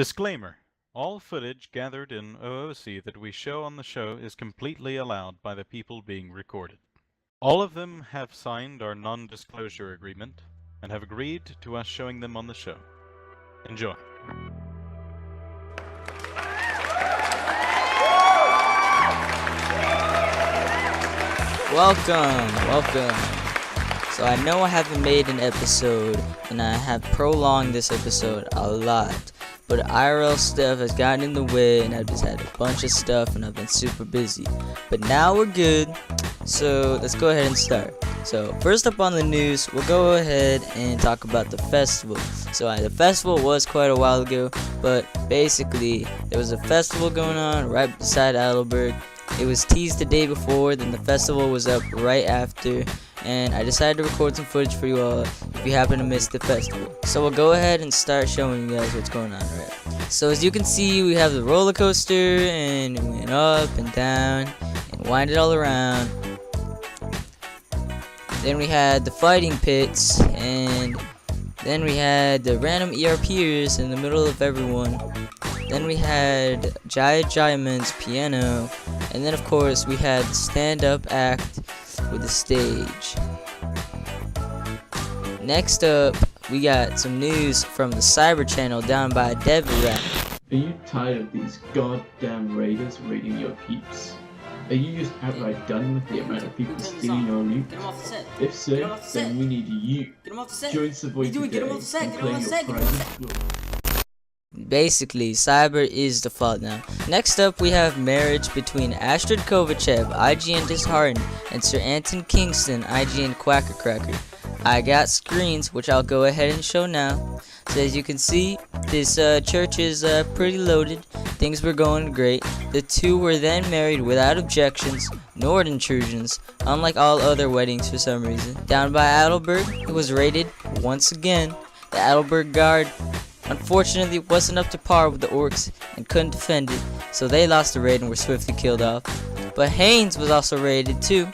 Disclaimer: all footage gathered in OOC that we show on the show is completely allowed by the people being recorded. All of them have signed our non-disclosure agreement and have agreed to us showing them on the show. Enjoy. Welcome. So I know I haven't made an episode, and I have prolonged this episode a lot, but IRL stuff has gotten in the way, and I've just had a bunch of stuff, and I've been super busy. But now we're good, so let's go ahead and start. So first up on the news, we'll go ahead and talk about the festival. So the festival was quite a while ago, but basically there was a festival going on right beside Adelburg. It was teased the day before, then the festival was up right after, and I decided to record some footage for you all if you happen to miss the festival. So we'll go ahead and start showing you guys what's going on, right? So as you can see, we have the roller coaster, and it went up and down and winded all around. Then we had the fighting pits, and then we had the random ERPers in the middle of everyone. Then we had Giant's piano, and then of course we had the stand-up act with the stage. Next up, we got some news from the Cyber channel down by Adelburg. Are you tired of these goddamn raiders raiding your peeps? Are you just outright done with the amount of people stealing your loot? If so, then we need you. Join Savoy today and claim your private floor. Basically, Cyber is the fault now. Next up, we have marriage between Astrid Kovachev, IGN Disheartened, and Sir Anton Kingston, IGN Quacker Cracker. I got screens, which I'll go ahead and show now. So as you can see, this church is pretty loaded. Things were going great. The two were then married without objections, nor intrusions, unlike all other weddings for some reason. Down by Adelburg, it was raided once again. The Adelburg guard unfortunately wasn't up to par with the orcs and couldn't defend it, so they lost the raid and were swiftly killed off. But Haynes was also raided too,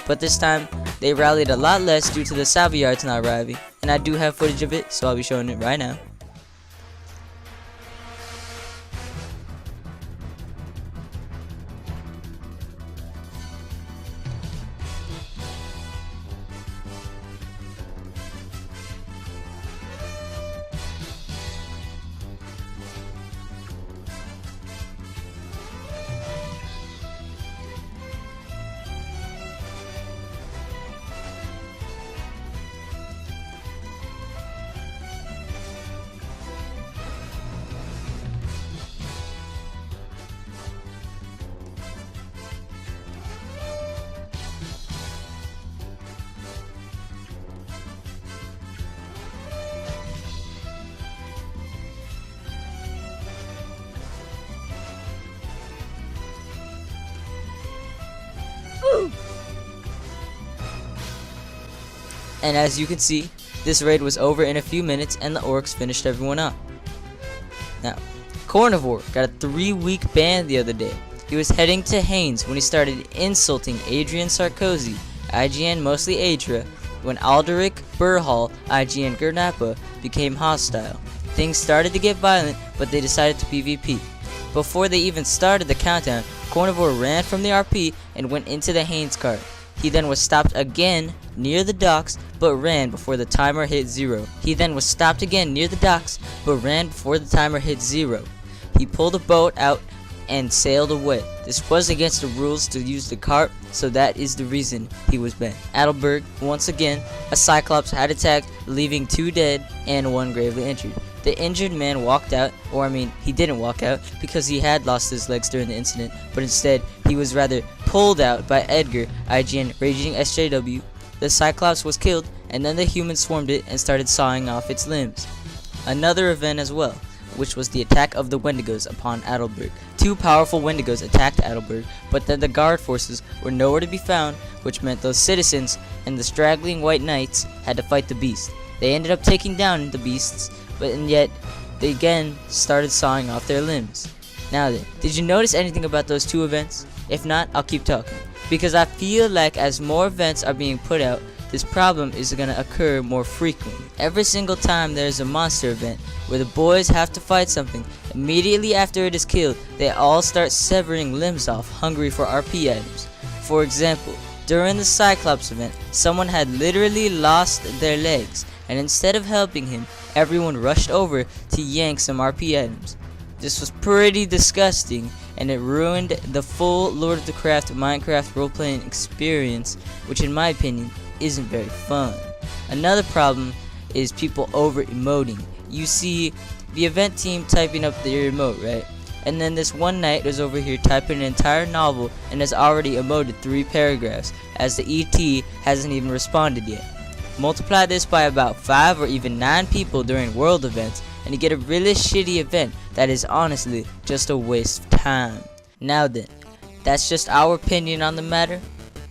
but this time they rallied a lot less due to the Savoyards not arriving, and I do have footage of it, so I'll be showing it right now. And as you can see, this raid was over in a few minutes and the orcs finished everyone up. Now, Cornivore got a 3-week ban the other day. He was heading to Haynes when he started insulting Adrian Sarkozy, IGN mostly Adria, when Alderic Burhall, IGN Gernappa, became hostile. Things started to get violent, but they decided to PvP. Before they even started the countdown, Cornivore ran from the RP and went into the Haynes cart. He then was stopped again near the docks, but ran before the timer hit 0. He then was stopped again near the docks, but ran before the timer hit 0. He pulled a boat out and sailed away. This was against the rules to use the cart, so that is the reason he was banned. Adelburg, once again, a Cyclops had attacked, leaving 2 dead and 1 gravely injured. The injured man walked out, or I mean, he didn't walk out because he had lost his legs during the incident, but instead, he was rather pulled out by Edgar, IGN Raging SJW. The Cyclops was killed, and then the humans swarmed it and started sawing off its limbs. Another event as well, which was the attack of the Wendigos upon Adelburg. 2 powerful Wendigos attacked Adelburg, but then the guard forces were nowhere to be found, which meant those citizens and the straggling white knights had to fight the beast. They ended up taking down the beasts, but and yet they again started sawing off their limbs. Now then, did you notice anything about those 2 events? If not, I'll keep talking, because I feel like as more events are being put out, this problem is going to occur more frequently. Every single time there's a monster event where the boys have to fight something, immediately after it is killed, they all start severing limbs off, hungry for RP items. For example, during the Cyclops event, someone had literally lost their legs, and instead of helping him, everyone rushed over to yank some RP items. This was pretty disgusting, and it ruined the full Lord of the Craft Minecraft role-playing experience, which in my opinion isn't very fun. Another problem is people over-emoting. You see the event team typing up their emote, right? And then this one knight is over here typing an entire novel and has already emoted 3 paragraphs, as the ET hasn't even responded yet. Multiply this by about 5 or even 9 people during world events, and you get a really shitty event that is honestly just a waste of time. Now then, that's just our opinion on the matter,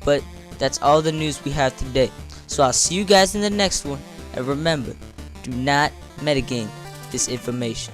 but that's all the news we have today. So I'll see you guys in the next one, and remember, do not metagame this information.